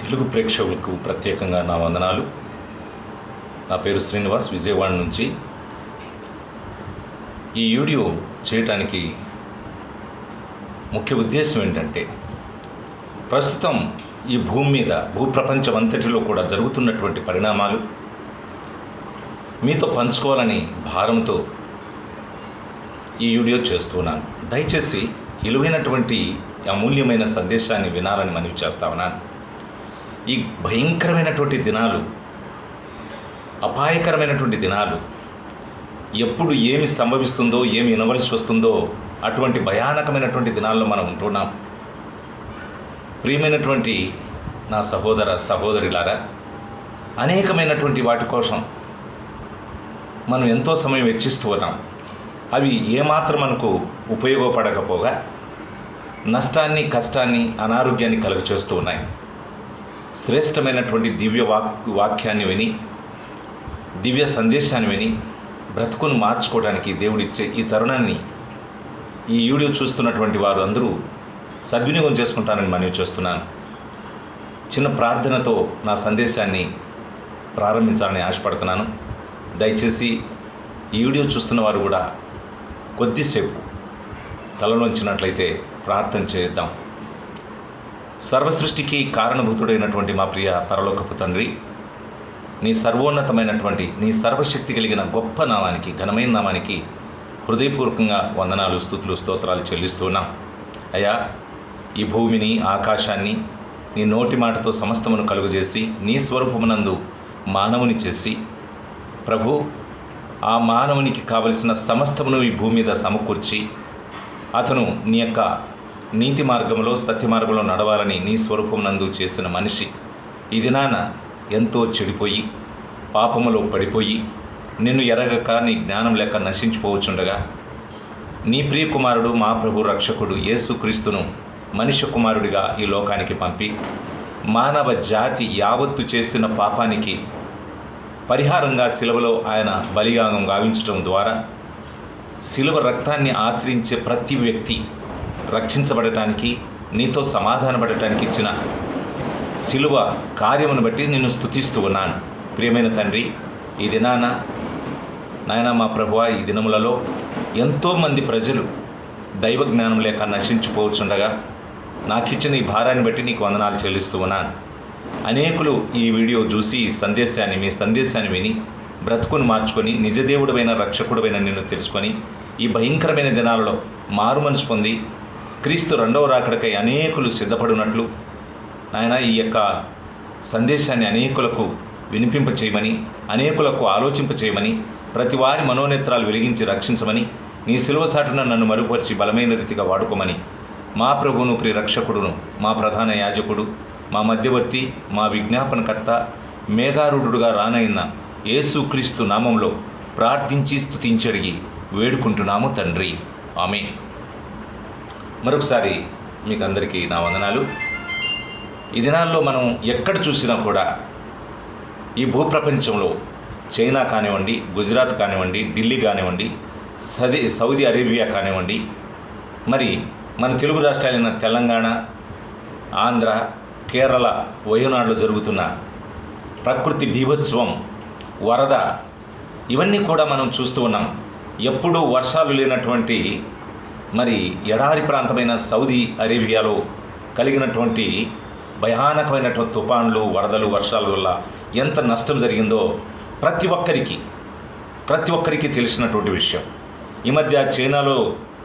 తెలుగు ప్రేక్షకులకు ప్రత్యేకంగా నా వందనాలు. నా పేరు శ్రీనివాస్, విజయవాడ నుంచి. ఈ వీడియో చేయటానికి ముఖ్య ఉద్దేశం ఏంటంటే, ప్రస్తుతం ఈ భూమి మీద భూప్రపంచం అంతటిలో కూడా జరుగుతున్నటువంటి పరిణామాలు మీతో పంచుకోవాలని భారంతో ఈ వీడియో చేస్తున్నాను. దయచేసి విలువైనటువంటి అమూల్యమైన సందేశాన్ని వినాలని మనవి చేస్తా ఉన్నాను. ఈ భయంకరమైనటువంటి దినాలు, అపాయకరమైనటువంటి దినాలు, ఎప్పుడు ఏమి సంభవిస్తుందో, ఏమి వినవలసి వస్తుందో అటువంటి భయానకమైనటువంటి దినాల్లో మనం ఉంటున్నాం. ప్రియమైనటువంటి నా సహోదర సహోదరులారా, అనేకమైనటువంటి వాటి కోసం మనం ఎంతో సమయం వెచ్చిస్తూ ఉన్నాం. అవి ఏమాత్రం మనకు ఉపయోగపడకపోగా నష్టాన్ని, కష్టాన్ని, అనారోగ్యాన్ని కలుగచేస్తూ ఉన్నాయి. శ్రేష్టమైనటువంటి దివ్య వాక్యాన్ని విని, దివ్య సందేశాన్ని విని బ్రతుకును మార్చుకోవడానికి దేవుడిచ్చే ఈ తరుణాన్ని ఈ వీడియో చూస్తున్నటువంటి వారు అందరూ సద్వినియోగం చేసుకుంటారని మనవి చేస్తున్నాను. చిన్న ప్రార్థనతో నా సందేశాన్ని ప్రారంభించాలని ఆశపడుతున్నాను. దయచేసి ఈ వీడియో చూస్తున్న వారు కూడా కొద్దిసేపు తలలోంచినట్లయితే ప్రార్థన చేద్దాం. సర్వసృష్టికి కారణభూతుడైనటువంటి మా ప్రియ పరలోకపు తండ్రి, నీ సర్వోన్నతమైనటువంటి, నీ సర్వశక్తి కలిగిన గొప్ప నామానికి, ఘనమైన నామానికి హృదయపూర్వకంగా వందనాలు, స్తుతులు, స్తోత్రాలు చెల్లిస్తున్నాం. అయ్యా, ఈ భూమిని, ఆకాశాన్ని నీ నోటి మాటతో సమస్తమును కలుగజేసి నీ స్వరూపమునందు మానవుని చేసి, ప్రభు, ఆ మానవునికి కావలసిన సమస్తమును ఈ భూమి మీద సమకూర్చి అతను నీ యొక్క నీతి మార్గంలో, సత్య మార్గంలో నడవాలని నీ స్వరూపమునందు చేసిన మనిషి ఈ దినాన ఎంతో చెడిపోయి, పాపములో పడిపోయి, నిన్ను ఎరగక, నీ జ్ఞానం లేక నశించిపోవచ్చుండగా, నీ ప్రియ కుమారుడు, మా ప్రభు రక్షకుడు యేసుక్రీస్తును మనుష్య కుమారుడిగా ఈ లోకానికి పంపి మానవ జాతి యావత్తు చేసిన పాపానికి పరిహారంగా శిలువలో ఆయన బలియాగం గావించడం ద్వారా శిలువ రక్తాన్ని ఆశ్రయించే ప్రతి వ్యక్తి రక్షించబడటానికి, నీతో సమాధానపడటానికి ఇచ్చిన శిలువ కార్యమును బట్టి నిన్ను స్తుతిస్తూ ఉన్నాను. ప్రియమైన తండ్రి, ఈ దినాన నాయన మా ప్రభువా, ఈ దినములలో ఎంతోమంది ప్రజలు దైవ జ్ఞానం లేక నశించిపోవచ్చుండగా నాకిచ్చిన ఈ భారాన్ని బట్టి నీకు వందనాలు చెల్లిస్తూ ఉన్నాను. అనేకులు ఈ వీడియో చూసి మీ సందేశాన్ని విని బ్రతుకును మార్చుకొని నిజదేవుడైన రక్షకుడైన నిన్ను తెలుసుకొని ఈ భయంకరమైన దినాలలో మారు మనసు పొంది క్రీస్తు రెండవ రాకడకై అనేకులు సిద్ధపడినట్లు నాయన ఈ యొక్క సందేశాన్ని అనేకులకు వినిపింప చేయమని, అనేకులకు ఆలోచింప చేయమని, ప్రతి వారి మనోనేత్రాలు వెలిగించి రక్షించమని, నీ శిలువ సాటున నన్ను మరుగుపరిచి బలమైన రీతిగా వాడుకోమని, మా ప్రభువును, ప్రియ రక్షకుడును, మా ప్రధాన యాజకుడు, మా మధ్యవర్తి, మా విజ్ఞాపనకర్త, మేఘారూఢుడుగా రానైన యేసుక్రీస్తు నామంలో ప్రార్థించి స్తుతించడిగి వేడుకుంటున్నాము తండ్రి, ఆమేన్. మరొకసారి మీకు అందరికీ నా వందనాలు. ఈ దినాల్లో మనం ఎక్కడ చూసినా కూడా ఈ భూప్రపంచంలో చైనా కానివ్వండి, గుజరాత్ కానివ్వండి, ఢిల్లీ కానివ్వండి, సౌదీ అరేబియా కానివ్వండి, మరి మన తెలుగు రాష్ట్రాలైన తెలంగాణ, ఆంధ్ర, కేరళ, వయనాడులో జరుగుతున్న ప్రకృతి బీభత్సవం, వరద, ఇవన్నీ కూడా మనం చూస్తూ ఉన్నాం. ఎప్పుడూ వర్షాలు లేనటువంటి మరి ఎడారి ప్రాంతమైన సౌదీ అరేబియాలో కలిగినటువంటి భయానకమైనటువంటి తుఫాన్లు, వరదలు, వర్షాల వల్ల ఎంత నష్టం జరిగిందో ప్రతి ఒక్కరికి తెలిసినటువంటి విషయం. ఈ మధ్య చైనాలో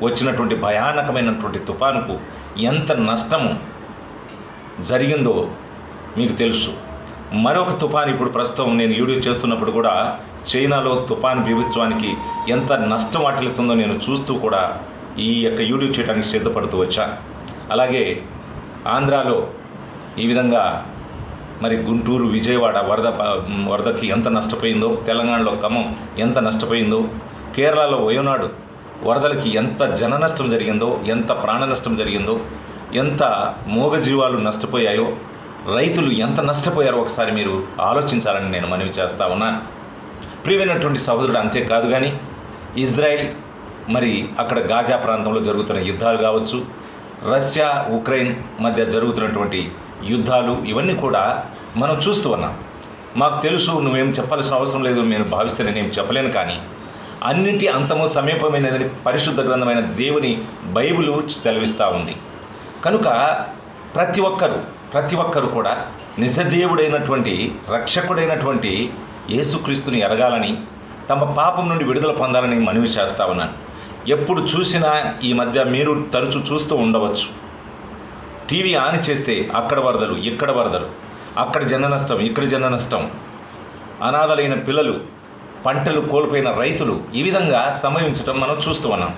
వచ్చినటువంటి భయానకమైనటువంటి తుఫానుకు ఎంత నష్టము జరిగిందో మీకు తెలుసు. మరొక తుఫాను ఇప్పుడు ప్రస్తుతం నేను వీడియో చేస్తున్నప్పుడు కూడా చైనాలో తుఫాను బీభత్సవానికి ఎంత నష్టం వాటిల్లుతుందో నేను చూస్తూ కూడా ఈ యొక్క వీడియో చేయడానికి సిద్ధపడుతూ వచ్చా. అలాగే ఆంధ్రాలో ఈ విధంగా మరి గుంటూరు, విజయవాడ వరదకి ఎంత నష్టపోయిందో, తెలంగాణలో ఖమ్మం ఎంత నష్టపోయిందో, కేరళలో వయనాడు వరదలకి ఎంత జన నష్టం జరిగిందో, ఎంత ప్రాణ నష్టం జరిగిందో, ఎంత మూగజీవాలు నష్టపోయాయో, రైతులు ఎంత నష్టపోయారో ఒకసారి మీరు ఆలోచించాలని నేను మనవి చేస్తా ఉన్నాను. ప్రియమైనటువంటి సహోదరుడు, అంతేకాదు కానీ ఇజ్రాయెల్ మరి అక్కడ గాజా ప్రాంతంలో జరుగుతున్న యుద్ధాలు కావచ్చు, రష్యా ఉక్రెయిన్ మధ్య జరుగుతున్నటువంటి యుద్ధాలు ఇవన్నీ కూడా మనం చూస్తూ ఉన్నాం. మాకు తెలుసు, నువ్వేం చెప్పాల్సిన అవసరం లేదు, నేను భావిస్తే నేనేం చెప్పలేను. కానీ అన్నింటి అంతము సమీపమైనదని పరిశుద్ధ గ్రంథమైన దేవుని బైబిలు సెలవిస్తూ ఉంది. కనుక ప్రతి ఒక్కరు కూడా నిజదేవుడైనటువంటి రక్షకుడైనటువంటి యేసుక్రీస్తుని ఎరగాలని, తమ పాపం నుండి విడుదల పొందాలని మనవి చేస్తూ ఉన్నాను. ఎప్పుడు చూసినా ఈ మధ్య మీరు తరచూ చూస్తూ ఉండవచ్చు, టీవీ ఆన్ చేస్తే అక్కడ వరదలు, ఇక్కడ వరదలు, అక్కడ జన నష్టం, ఇక్కడ జన నష్టం, అనాథలైన పిల్లలు, పంటలు కోల్పోయిన రైతులు, ఈ విధంగా సంభవించడం మనం చూస్తూ ఉన్నాం.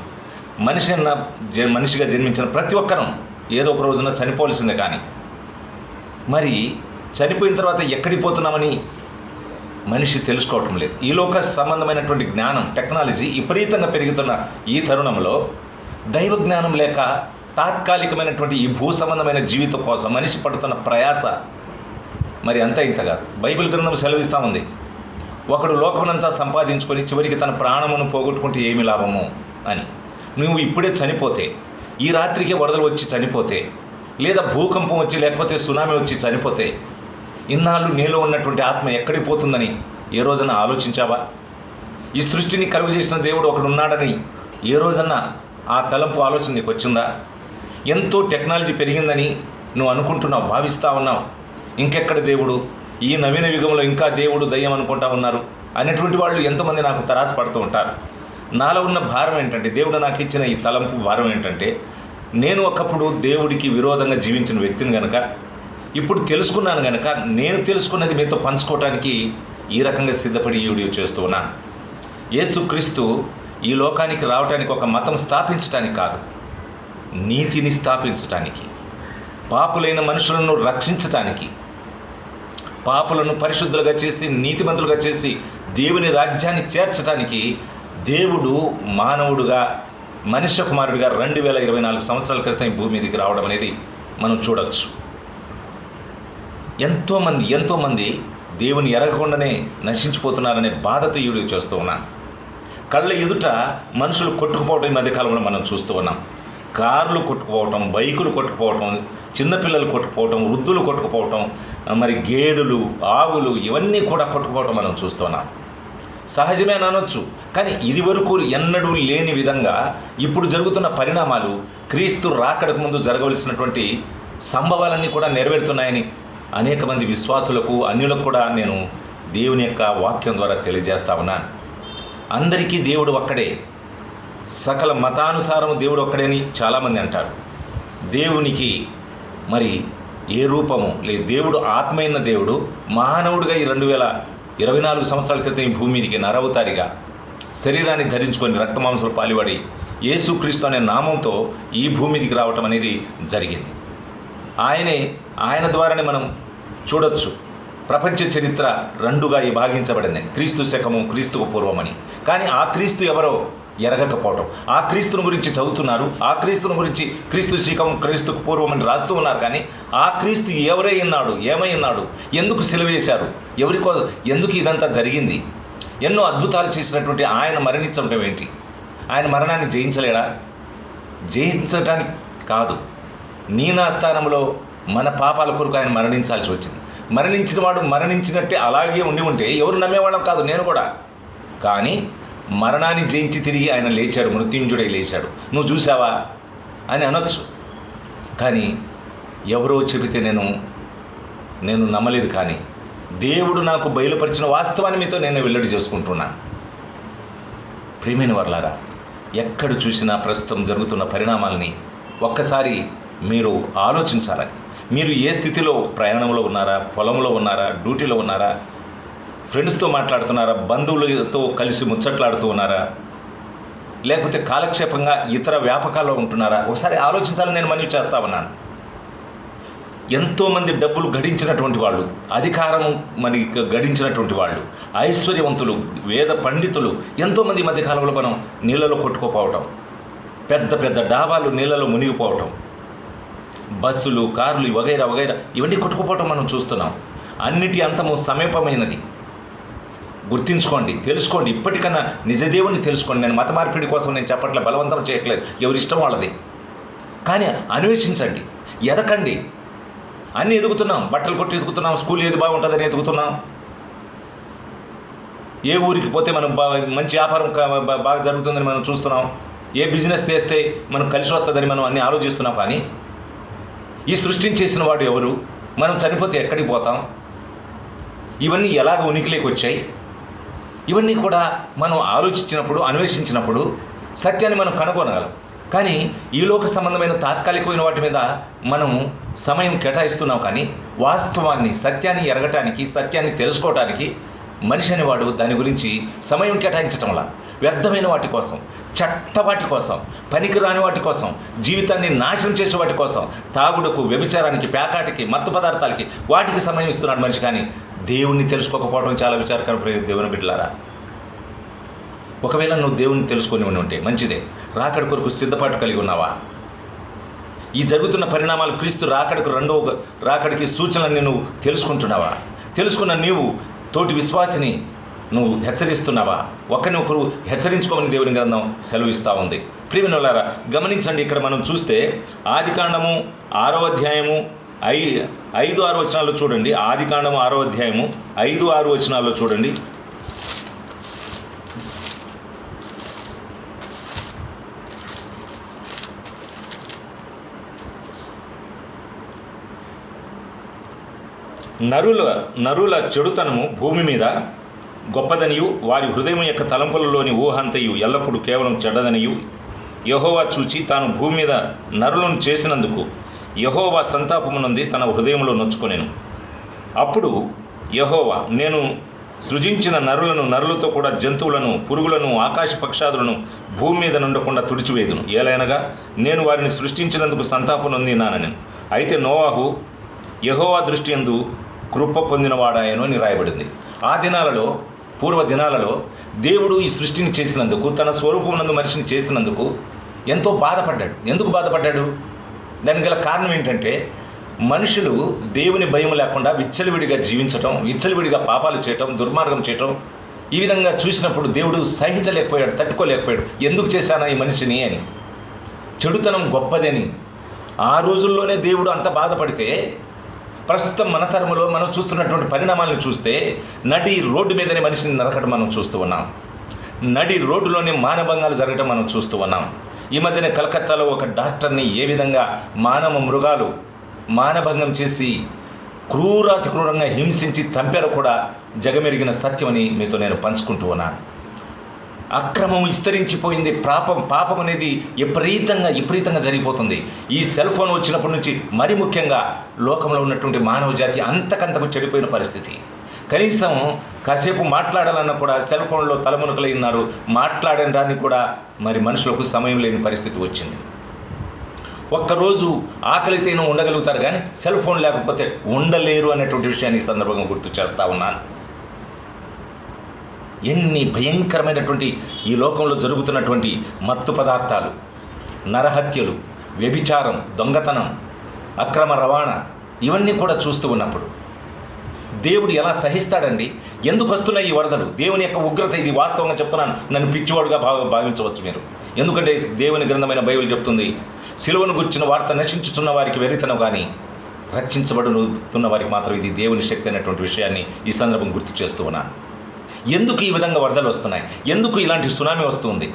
మనిషిగా జన్మించిన ప్రతి ఒక్కరం ఏదో ఒక రోజున చనిపోవలసిందే. కానీ మరి చనిపోయిన తర్వాత ఎక్కడికి పోతున్నామని మనిషి తెలుసుకోవటం లేదు. ఈ లోక సంబంధమైనటువంటి జ్ఞానం, టెక్నాలజీ విపరీతంగా పెరుగుతున్న ఈ తరుణంలో దైవ జ్ఞానం లేక తాత్కాలికమైనటువంటి ఈ భూ సంబంధమైన జీవితం కోసం మనిషి పడుతున్న ప్రయాస మరి అంతా ఇంత కాదు. బైబిల్ గ్రంథం సెలవిస్తూ ఉంది, ఒకడు లోకమునంతా సంపాదించుకొని చివరికి తన ప్రాణమును పోగొట్టుకుంటే ఏమి లాభము అని. నువ్వు ఇప్పుడే చనిపోతే, ఈ రాత్రికే వరదలు వచ్చి చనిపోతే, లేదా భూకంపం వచ్చి లేకపోతే సునామీ వచ్చి చనిపోతే, ఇన్నాళ్ళు నీలో ఉన్నటువంటి ఆత్మ ఎక్కడికి పోతుందని ఏ రోజన్నా ఆలోచించావా? ఈ సృష్టిని కలుగు చేసిన దేవుడు ఒకడు ఉన్నాడని ఏ రోజన్నా ఆ తలంపు ఆలోచన నీకు వచ్చిందా? ఎంతో టెక్నాలజీ పెరిగిందని నువ్వు అనుకుంటున్నావు, భావిస్తూ ఉన్నావు. ఇంకెక్కడ దేవుడు? ఈ నవీన యుగంలో ఇంకా దేవుడు దయ్యం అనుకుంటా ఉన్నారు అనేటువంటి వాళ్ళు ఎంతోమంది నాకు తరాసు పడుతూ ఉంటారు. నాలో ఉన్న భారం ఏంటంటే, దేవుడు నాకు ఇచ్చిన ఈ తలంపు భారం ఏంటంటే, నేను ఒకప్పుడు దేవుడికి విరోధంగా జీవించిన వ్యక్తిని కనుక ఇప్పుడు తెలుసుకున్నాను కనుక నేను తెలుసుకున్నది మీతో పంచుకోవటానికి ఈ రకంగా సిద్ధపడి ఈ వీడియో చేస్తూ ఉన్నాను. యేసుక్రీస్తు ఈ లోకానికి రావడానికి ఒక మతం స్థాపించడానికి కాదు, నీతిని స్థాపించటానికి, పాపులైన మనుషులను రక్షించటానికి, పాపులను పరిశుద్ధులుగా చేసి నీతిమంతులుగా చేసి దేవుని రాజ్యాన్ని చేర్చడానికి దేవుడు మానవుడుగా, మనుష్య కుమారుడిగా 2024 సంవత్సరాల క్రితం ఈ భూమి మీదకి రావడం అనేది మనం చూడవచ్చు. ఎంతోమంది దేవుని ఎరగకుండానే నశించిపోతున్నారనే బాధతో ఈ వీడియో చేస్తూ ఉన్నాను. కళ్ళ ఎదుట మనుషులు కొట్టుకుపోవడం ఈ మధ్యకాలంలో మనం చూస్తూ ఉన్నాం. కార్లు కొట్టుకుపోవటం, బైకులు కొట్టుకుపోవటం, చిన్నపిల్లలు కొట్టుకుపోవటం, వృద్ధులు కొట్టుకుపోవటం, మరి గేదెలు, ఆవులు ఇవన్నీ కూడా కొట్టుకుపోవటం మనం చూస్తున్నాం. సహజమే అనొచ్చు, కానీ ఇది వరకు ఎన్నడూ లేని విధంగా ఇప్పుడు జరుగుతున్న పరిణామాలు క్రీస్తు రాకడకు ముందు జరగవలసినటువంటి సంభవాలన్నీ కూడా నెరవేరుతున్నాయని అనేక మంది విశ్వాసులకు, అన్యులకు కూడా నేను దేవుని యొక్క వాక్యం ద్వారా తెలియజేస్తా ఉన్నాను. అందరికీ దేవుడు ఒక్కడే, సకల మతానుసారము దేవుడు ఒక్కడే అని చాలామంది అంటారు. దేవునికి మరి ఏ రూపము లేదు. దేవుడు ఆత్మైన దేవుడు మానవుడిగా ఈ 2024 సంవత్సరాల క్రితం ఈ భూమి మీదకి నరవతారిగా శరీరాన్ని ధరించుకొని రక్తమాంసలు పాలిపడి యేసుక్రీస్తు అనే నామంతో ఈ భూమి మీదకి రావటం అనేది జరిగింది. ఆయన ద్వారానే మనం చూడొచ్చు ప్రపంచ చరిత్ర రెండుగా విభాగించబడింది, క్రీస్తు శకము, క్రీస్తుకు పూర్వమని. కానీ ఆ క్రీస్తు ఎవరో ఎరగకపోవటం, ఆ క్రీస్తుని గురించి చదువుతున్నారు, ఆ క్రీస్తుని గురించి క్రీస్తు శకం, క్రీస్తుకు పూర్వమని రాస్తూ ఉన్నారు. కానీ ఆ క్రీస్తు ఎవరై ఉన్నాడు, ఏమై ఉన్నాడు, ఎందుకు సిలువేశారు, ఎందుకు ఇదంతా జరిగింది, ఎన్నో అద్భుతాలు చేసినటువంటి ఆయన మరణించడం ఏంటి? ఆయన మరణాన్ని జయించలేడా? జయించడానికి కాదు, నీ నా స్థానంలో మన పాపాల కొరకు ఆయన మరణించాల్సి వచ్చింది. మరణించిన వాడు మరణించినట్టే అలాగే ఉంటే ఎవరు నమ్మేవాళ్ళం కాదు, నేను కూడా. కానీ మరణాన్ని జయించి తిరిగి ఆయన లేచాడు, మృత్యుంజుడై లేచాడు. నువ్వు చూసావా అని అనొచ్చు. కానీ ఎవరో చెబితే నేను నమ్మలేదు. కానీ దేవుడు నాకు బయలుపరిచిన వాస్తవాన్ని మీతో నేను వెల్లడి చేసుకుంటున్నాను. ప్రియమైన వర్లారా, ఎక్కడ చూసినా ప్రస్తుతం జరుగుతున్న పరిణామాలని ఒక్కసారి మీరు ఆలోచించాలని. మీరు ఏ స్థితిలో, ప్రయాణంలో ఉన్నారా, పొలంలో ఉన్నారా, డ్యూటీలో ఉన్నారా, ఫ్రెండ్స్తో మాట్లాడుతున్నారా, బంధువులతో కలిసి ముచ్చట్లాడుతూ ఉన్నారా, లేకపోతే కాలక్షేపంగా ఇతర వ్యాపకాల్లో ఉంటున్నారా, ఒకసారి ఆలోచించాలని నేను మనవి చేస్తా ఉన్నాను. ఎంతోమంది డబ్బులు గడించినటువంటి వాళ్ళు, అధికారము మనకి గడించినటువంటి వాళ్ళు, ఐశ్వర్యవంతులు, వేద పండితులు ఎంతోమంది మధ్యకాలంలో మనం నీళ్ళలో కొట్టుకోపోవటం, పెద్ద పెద్ద డాబాలు నీళ్ళలో మునిగిపోవటం, బస్సులు, కార్లు వగైరా ఇవన్నీ కొట్టుకుపోవటం మనం చూస్తున్నాం. అన్నిటి అంతము సమీపమైనది. గుర్తించుకోండి, తెలుసుకోండి. ఇప్పటికన్నా నిజదేవుని తెలుసుకోండి. నేను మత మార్పిడి కోసం నేను చెప్పట్లేదు, బలవంతం చేయట్లేదు, ఎవరిష్టం వాళ్ళది. కానీ అన్వేషించండి, ఎదకండి. అన్నీ ఎదుగుతున్నాం, బట్టలు కొట్టి ఎదుగుతున్నాం, స్కూల్ ఏది బాగుంటుందని ఎదుగుతున్నాం, ఏ ఊరికి పోతే మనం మంచి వ్యాపారం బాగా జరుగుతుందని మనం చూస్తున్నాం, ఏ బిజినెస్ చేస్తే మనం కలిసి వస్తుందని మనం అన్నీ ఆలోచిస్తున్నాం. కానీ ఈ సృష్టించేసిన వాడు ఎవరు, మనం చనిపోతే ఎక్కడికి పోతాం, ఇవన్నీ ఎలాగ ఉనికిలోకి వచ్చాయి, ఇవన్నీ కూడా మనం ఆలోచించినప్పుడు, అన్వేషించినప్పుడు సత్యాన్ని మనం కనుగొనగలం. కానీ ఈ లోక సంబంధమైన తాత్కాలికమైన వాటి మీద మనం సమయం కేటాయిస్తున్నాం. కానీ వాస్తవాన్ని, సత్యాన్ని ఎరగటానికి, సత్యాన్ని తెలుసుకోవటానికి మనిషి అనేవాడు దాని గురించి సమయం కేటాయించటంలా వ్యర్థమైన వాటి కోసం, వాటి కోసం, పనికిరాని వాటి కోసం, జీవితాన్ని నాశనం చేసే వాటి కోసం, తాగుడుకు, వ్యభిచారానికి, పేకాటికి, మత్తు పదార్థాలకి, వాటికి సమయం ఇస్తున్నాడు మనిషి. కానీ దేవుణ్ణి తెలుసుకోకపోవడం చాలా విచారకరమైన దేవుని బిడ్డలారా. ఒకవేళ నువ్వు దేవుని తెలుసుకొని ఉంటే మంచిదే. రాకడ కొరకు సిద్ధపాటు కలిగి ఉన్నావా? ఈ జరుగుతున్న పరిణామాలు, క్రీస్తు రాకడకు, రెండవ రాకడికి సూచనలన్నీ నువ్వు తెలుసుకుంటున్నావా? తెలుసుకున్న నీవు తోటి విశ్వాసిని నువ్వు హెచ్చరిస్తున్నావా? ఒకరినొకరు హెచ్చరించుకోమని దేవుని గ్రంథం సెలవిస్తూ ఉంది. ప్రియమైనవారా, గమనించండి. ఇక్కడ మనం చూస్తే ఆదికాండము 6వ అధ్యాయము 5-6 వచనాల్లో చూడండి. ఆదికాండము 6వ అధ్యాయము 5-6 వచనాల్లో చూడండి. నరుల చెడుతనము భూమి మీద గొప్పదనియు, వారి హృదయం యొక్క తలంపులలోని ఊహంతయు ఎల్లప్పుడూ కేవలం చెడ్డదనియు యెహోవా చూచి తాను భూమి మీద నరులను చేసినందుకు యెహోవా సంతాపమునంది తన హృదయంలో నొచ్చుకొనెను. అప్పుడు యెహోవా, నేను సృజించిన నరులతో కూడా జంతువులను, పురుగులను, ఆకాశ పక్షాదులను భూమి మీద నుండకుండా తుడిచివేదును. ఏలైనగా నేను వారిని సృష్టించినందుకు సంతాపం నొందినానని. అయితే నోవాహు యెహోవా దృష్టి యందు కృప పొందినవాడాయను అని రాయబడింది. ఆ దినాలలో, పూర్వ దినాలలో దేవుడు ఈ సృష్టిని చేసినందుకు, తన స్వరూపమునందు మనిషిని చేసినందుకు ఎంతో బాధపడ్డాడు. ఎందుకు బాధపడ్డాడు? దానికి గల కారణం ఏంటంటే, మనుషులు దేవుని భయం లేకుండా విచ్చలవిడిగా జీవించటం, విచ్చలవిడిగా పాపాలు చేయటం, దుర్మార్గం చేయటం, ఈ విధంగా చూసినప్పుడు దేవుడు సహించలేకపోయాడు, తట్టుకోలేకపోయాడు. ఎందుకు చేశానా ఈ మనిషిని అని. చెడుతనం గొప్పదని ఆ రోజుల్లోనే దేవుడు అంత బాధపడితే, ప్రస్తుతం మన తరములో మనం చూస్తున్నటువంటి పరిణామాలను చూస్తే నడి రోడ్డు మీదనే మనిషిని నరకడం మనం చూస్తూ ఉన్నాం. నడి రోడ్డులోనే మానభంగాలు జరగడం మనం చూస్తూ ఉన్నాం. ఈ మధ్యనే కలకత్తాలో ఒక డాక్టర్ని ఏ విధంగా మృగాలు మానభంగం చేసి క్రూరాతి క్రూరంగా హింసించి చంపారో కూడా జగమెరిగిన సత్యమని మీతో నేను పంచుకుంటూ ఉన్నాను. అక్రమం విస్తరించిపోయింది. పాపం అనేది విపరీతంగా జరిగిపోతుంది. ఈ సెల్ ఫోన్ వచ్చినప్పటి నుంచి మరీ ముఖ్యంగా లోకంలో ఉన్నటువంటి మానవ జాతి అంతకంతకు చెడిపోయిన పరిస్థితి. కనీసం కాసేపు మాట్లాడాలన్నా కూడా సెల్ ఫోన్లో తలమునకలై ఉన్నారు. మాట్లాడడానికి కూడా మరి మనుషులకు సమయం లేని పరిస్థితి వచ్చింది. ఒక్కరోజు ఆకలితేనూ ఉండగలుగుతారు, కానీ సెల్ ఫోన్ లేకపోతే ఉండలేరు అనేటువంటి విషయాన్ని ఈ సందర్భంగా గుర్తు చేస్తూ ఉన్నాను. ఎన్ని భయంకరమైనటువంటి ఈ లోకంలో జరుగుతున్నటువంటి మత్తు పదార్థాలు, నరహత్యలు, వ్యభిచారం, దొంగతనం, అక్రమ రవాణా, ఇవన్నీ కూడా చూస్తూ ఉన్నప్పుడు దేవుడు ఎలా సహిస్తాడండి? ఎందుకు వస్తున్నాయి ఈ వరదలు? దేవుని యొక్క ఉగ్రత. ఇది వాస్తవంగా చెప్తున్నాను, నన్ను పిచ్చివాడుగా భావించవచ్చు మీరు. ఎందుకంటే దేవుని గ్రంథమైన బైబిల్ చెప్తుంది, సిలువను గుర్చిన వార్త నశించుచున్న వారికి వెరితనం, కానీ రక్షించబడుతున్న వారికి మాత్రం ఇది దేవుని శక్తి అనేటువంటి విషయాన్ని ఈ సందర్భం గుర్తు చేస్తూ ఉన్నాను. ఎందుకు ఈ విధంగా వరదలు వస్తున్నాయి? ఎందుకు ఇలాంటి సునామీ వస్తుంది?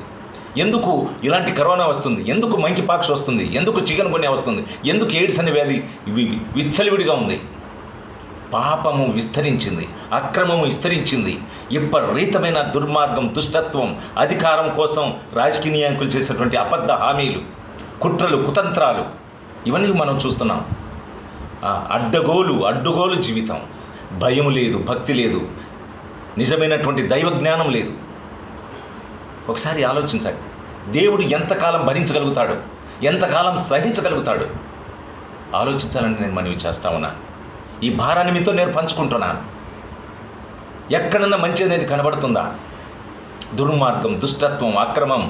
ఎందుకు ఇలాంటి కరోనా వస్తుంది? ఎందుకు మంకీ పాక్స్ వస్తుంది? ఎందుకు చికెన్ గున్యా వస్తుంది? ఎందుకు ఎయిడ్స్ అనే వ్యాధి విచ్చలవిడిగా ఉంది? పాపము విస్తరించింది, అక్రమము విస్తరించింది, విపరీతమైన దుర్మార్గం, దుష్టత్వం, అధికారం కోసం రాజకీయ నాయకులు చేసేటువంటి అబద్ధ హామీలు, కుట్రలు, కుతంత్రాలు, ఇవన్నీ మనం చూస్తున్నాం. అడ్డగోలు జీవితం, భయం లేదు, భక్తి లేదు, నిజమైనటువంటి దైవ జ్ఞానం లేదు. ఒకసారి ఆలోచించండి, దేవుడు ఎంతకాలం భరించగలుగుతాడు, ఎంతకాలం సహించగలుగుతాడు? ఆలోచించాలని నేను మనవి చేస్తా ఉన్నాను. ఈ భారాన్ని మీతో నేను పంచుకుంటున్నాను. ఎక్కడన్నా మంచి అనేది కనబడుతుందా? దుర్మార్గం, దుష్టత్వం, అక్రమం,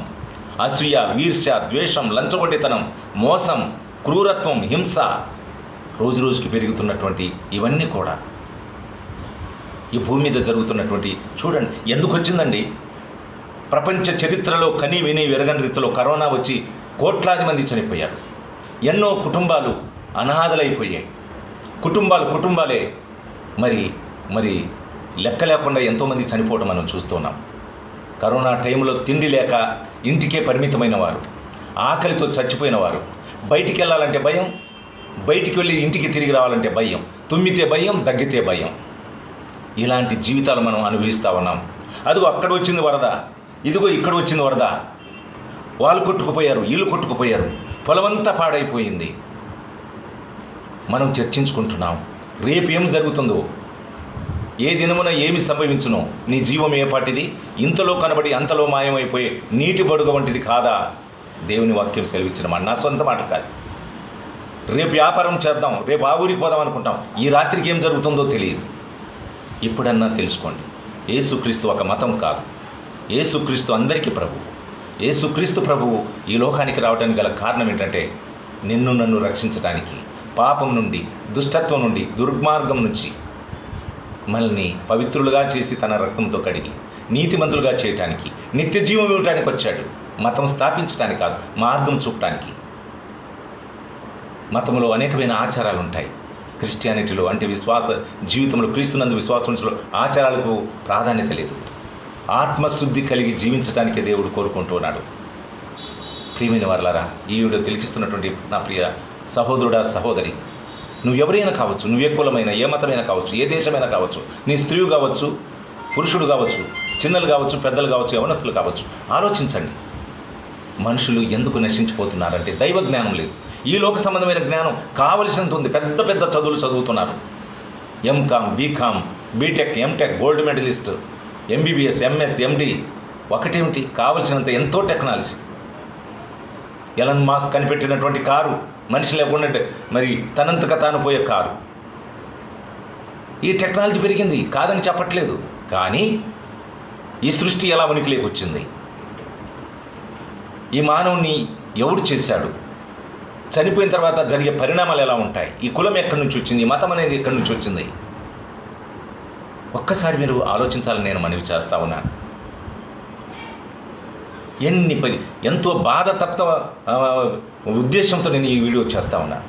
అసూయ, ఈర్ష్య, ద్వేషం, లంచగొండితనం, మోసం, క్రూరత్వం, హింస రోజు రోజుకి పెరుగుతున్నటువంటి ఇవన్నీ కూడా ఈ భూమి మీద జరుగుతున్నటువంటి, చూడండి ఎందుకు వచ్చిందండి? ప్రపంచ చరిత్రలో కని విని వెరగని రీతిలో కరోనా వచ్చి కోట్లాది మంది చనిపోయారు. ఎన్నో కుటుంబాలు అనాథలైపోయాయి. కుటుంబాలే మరి లెక్క లేకుండా ఎంతోమంది చనిపోవడం మనం చూస్తున్నాం. కరోనా టైంలో తిండి లేక ఇంటికే పరిమితమైన వారు, ఆకలితో చచ్చిపోయిన వారు, బయటికి వెళ్ళాలంటే భయం, బయటికి వెళ్ళి ఇంటికి తిరిగి రావాలంటే భయం, తుమ్మితే భయం, దగ్గితే భయం. ఇలాంటి జీవితాలు మనం అనుభవిస్తూ ఉన్నాం. అదిగో అక్కడ వచ్చింది వరద, ఇదిగో ఇక్కడ వచ్చింది వరద, వాళ్ళు కొట్టుకుపోయారు, వీళ్ళు కొట్టుకుపోయారు, పొలమంతా పాడైపోయింది. మనం చర్చించుకుంటున్నాం రేపు ఏం జరుగుతుందో, ఏ దినమున ఏమి సంభవించునో, నీ జీవం ఏ పాటిది, ఇంతలో కనబడి అంతలో మాయమైపోయే నీటి బడుగ వంటిది కాదా? దేవుని వాక్యం సెలవిచ్చిన మాట, నా సొంత మాట కాదు. రేపు వ్యాపారం చేద్దాం, రేపు ఆ ఊరికి పోదాం అనుకుంటాం, ఈ రాత్రికి ఏం జరుగుతుందో తెలియదు. ఇప్పుడన్నా తెలుసుకోండి, యేసుక్రీస్తు ఒక మతం కాదు, యేసుక్రీస్తు అందరికీ ప్రభువు. యేసుక్రీస్తు ప్రభువు ఈ లోకానికి రావడానికి గల కారణం ఏంటంటే నిన్ను నన్ను రక్షించడానికి, పాపం నుండి, దుష్టత్వం నుండి, దుర్మార్గం నుంచి మనల్ని పవిత్రులుగా చేసి తన రక్తంతో కడిగి నీతిమంతులుగా చేయటానికి, నిత్య జీవం ఇవ్వటానికి వచ్చాడు. మతం స్థాపించడానికి కాదు, మార్గం చూపటానికి. మతంలో అనేకమైన ఆచారాలు ఉంటాయి. క్రిస్టియానిటీలో అంటే విశ్వాస జీవితంలో, క్రీస్తునందు విశ్వాసంలో ఆచారాలకు ప్రాధాన్యత లేదు. ఆత్మశుద్ధి కలిగి జీవించడానికే దేవుడు కోరుకుంటున్నాడు. ప్రియమైన వారలారా, ఈ వీడియో తిలకిస్తున్నటువంటి నా ప్రియ సహోదరుడా, సహోదరి, నువ్వు ఎవరైనా కావచ్చు, నువ్వు ఏ కులమైన, ఏ మతమైనా కావచ్చు, ఏ దేశమైనా కావచ్చు, నీ స్త్రీ కావచ్చు, పురుషుడు కావచ్చు, చిన్నలు కావచ్చు, పెద్దలు కావచ్చు, యవనస్తులు కావచ్చు, ఆలోచించండి. మనుషులు ఎందుకు నశించిపోతున్నారంటే దైవ జ్ఞానం లేదు. ఈ లోక సంబంధమైన జ్ఞానం కావలసినంత ఉంది. పెద్ద పెద్ద చదువులు చదువుతున్నారు. MCom, BCom, BTech, MTech, gold medallist, MBBS, MS, MD. ఒకటేమిటి, కావలసినంత ఎంతో టెక్నాలజీ. ఎలన్ మాస్క్ కనిపెట్టినటువంటి కారు, మనిషి లేకుండా మరి తనంతగా తాను పోయే కారు. ఈ టెక్నాలజీ పెరిగింది, కాదని చెప్పట్లేదు. కానీ ఈ సృష్టి ఎలా ఉనికిలోకి వచ్చింది? ఈ మానవుని ఎవడు చేశాడు? చనిపోయిన తర్వాత జరిగే పరిణామాలు ఎలా ఉంటాయి? ఈ కులం ఎక్కడి నుంచి వచ్చింది? ఈ మతం అనేది ఎక్కడి నుంచి వచ్చింది? ఒక్కసారి మీరు ఆలోచించాలని నేను మనవి చేస్తా ఉన్నాను. ఎంతో బాధ తప్త ఉద్దేశంతో నేను ఈ వీడియో చేస్తూ ఉన్నాను.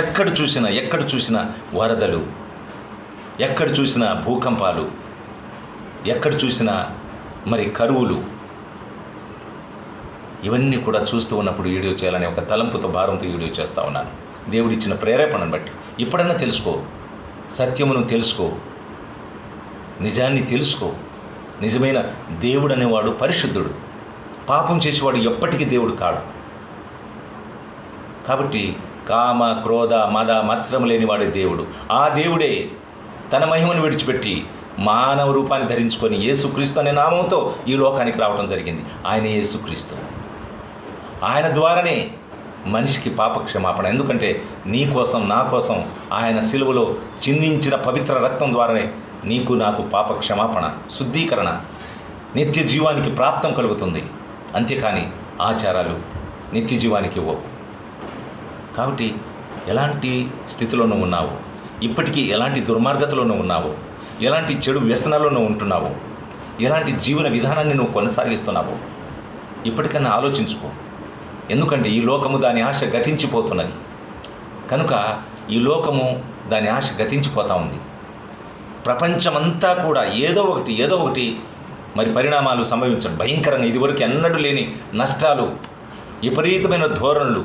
ఎక్కడ చూసినా వరదలు, ఎక్కడ చూసినా భూకంపాలు, ఎక్కడ చూసినా మరి కరువులు. ఇవన్నీ కూడా చూస్తూ ఉన్నప్పుడు వీడియో చేయాలనే ఒక తలంపుతో, భారంతో వీడియో చేస్తూ ఉన్నాను. దేవుడిచ్చిన ప్రేరేపణను బట్టి. ఇప్పుడన్నా తెలుసుకో, సత్యమును తెలుసుకో, నిజాన్ని తెలుసుకో. నిజమైన దేవుడు అనేవాడు పరిశుద్ధుడు. పాపం చేసేవాడు ఎప్పటికీ దేవుడు కాడు. కాబట్టి కామ, క్రోధ, మద, మత్సరం లేనివాడే దేవుడు. ఆ దేవుడే తన మహిమను విడిచిపెట్టి మానవ రూపాన్ని ధరించుకొని యేసుక్రీస్తు అనే నామంతో ఈ లోకానికి రావడం జరిగింది. ఆయన యేసుక్రీస్తు. ఆయన ద్వారానే మనిషికి పాప క్షమాపణ. ఎందుకంటే నీ కోసం, నా కోసం ఆయన సిలువలో చిందించిన పవిత్ర రక్తం ద్వారానే నీకు నాకు పాప క్షమాపణ, శుద్ధీకరణ, నిత్య జీవానికి ప్రాప్తం కలుగుతుంది. అంతేకాని ఆచారాలు నిత్య జీవానికి ఇవ్వవు. కాబట్టి ఎలాంటి స్థితిలోనూ ఉన్నావు, ఇప్పటికీ ఎలాంటి దుర్మార్గతలోనూ ఉన్నావు, ఎలాంటి చెడు వ్యసనాల్లోనూ ఉంటున్నావు, ఎలాంటి జీవన విధానాన్ని నువ్వు కొనసాగిస్తున్నావు, ఇప్పటికన్నా ఆలోచించుకో. ఎందుకంటే ఈ లోకము దాని ఆశ గతించిపోతున్నది. కనుక ఈ లోకము దాని ఆశ గతించిపోతూ ఉంది. ప్రపంచమంతా కూడా ఏదో ఒకటి మరి పరిణామాలు సంభవించడం భయంకరంగా, ఇదివరకు ఎన్నడూ లేని నష్టాలు, విపరీతమైన ధోరణులు.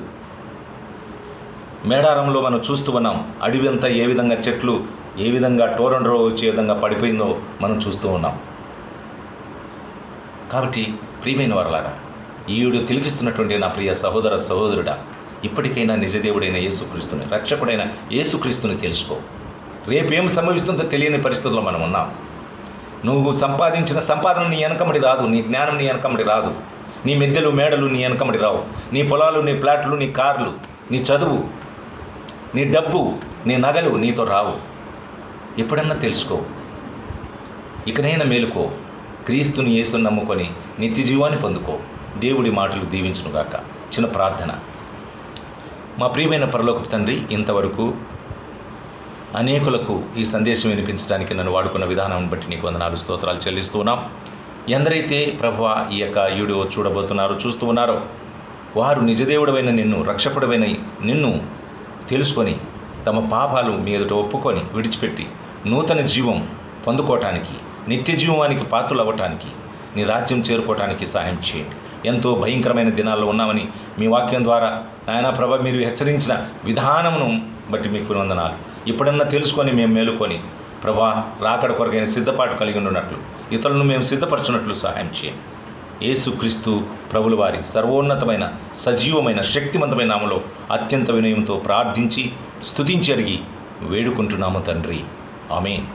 మేడారంలో మనం చూస్తూ ఉన్నాం. అడవి అంతా ఏ విధంగా, చెట్లు ఏ విధంగా టోరండ్రో వచ్చే విధంగా పడిపోయిందో మనం చూస్తూ ఉన్నాం. కాబట్టి ప్రియమైన వారలారా, ఈ వీడియో తిలకిస్తున్నటువంటి నా ప్రియ సహోదర, సహోదరుడా, ఇప్పటికైనా నిజదేవుడైన యేసుక్రీస్తుని, రక్షకుడైన యేసుక్రీస్తుని తెలుసుకో. రేపేం సంభవిస్తుందో తెలియని పరిస్థితుల్లో మనం ఉన్నాం. నువ్వు సంపాదించిన సంపాదన నీ వెనకమడి రాదు, నీ జ్ఞానం నీ వెనకమడి రాదు, నీ మిద్దెలు మేడలు నీ వెనకమడి రావు, నీ పొలాలు, నీ ప్లాట్లు, నీ కార్లు, నీ చదువు, నీ డబ్బు, నీ నగలు నీతో రావు. ఎప్పుడన్నా తెలుసుకో. ఇకనైనా మేలుకో. క్రీస్తుని యేసుని నమ్ముకొని నిత్య జీవాన్ని పొందుకో. దేవుడి మాటలు దీవించునుగాక. చిన్న ప్రార్థన. మా ప్రియమైన పరలోకపు తండ్రి, ఇంతవరకు అనేకులకు ఈ సందేశం వినిపించడానికి నన్ను వాడుకున్న విధానాన్ని బట్టి నీకు వందనాలు, స్తోత్రాలు చెల్లిస్తున్నాం. ఎందరైతే ప్రభువా ఈ యొక్క వీడియో చూడబోతున్నారో, చూస్తూ ఉన్నారో, వారు నిజదేవుడవైన నిన్ను, రక్షకుడవైన నిన్ను తెలుసుకొని తమ పాపాలు మీ ఎదుట ఒప్పుకొని విడిచిపెట్టి నూతన జీవం పొందుకోవటానికి, నిత్య జీవానికి పాత్రలు అవ్వటానికి, నీ రాజ్యం చేరుకోవటానికి సహాయం చేయండి. ఎంతో భయంకరమైన దినాల్లో ఉన్నామని మీ వాక్యం ద్వారా నాయనా ప్రభ మీరు హెచ్చరించిన విధానమును బట్టి మీకు వందనాలు. ఇప్పుడన్నా తెలుసుకొని మేము మేలుకొని ప్రభా రాకడ కొరకైన సిద్ధపాటు కలిగి ఉన్నట్లు, ఇతరులను మేము సిద్ధపరచున్నట్లు సహాయం చేయండి. యేసుక్రీస్తు ప్రభుల వారి సర్వోన్నతమైన సజీవమైన శక్తివంతమైన నామములో అత్యంత వినయంతో ప్రార్థించి స్తుతించి అడిగి వేడుకుంటున్నాము తండ్రి. ఆమేన్.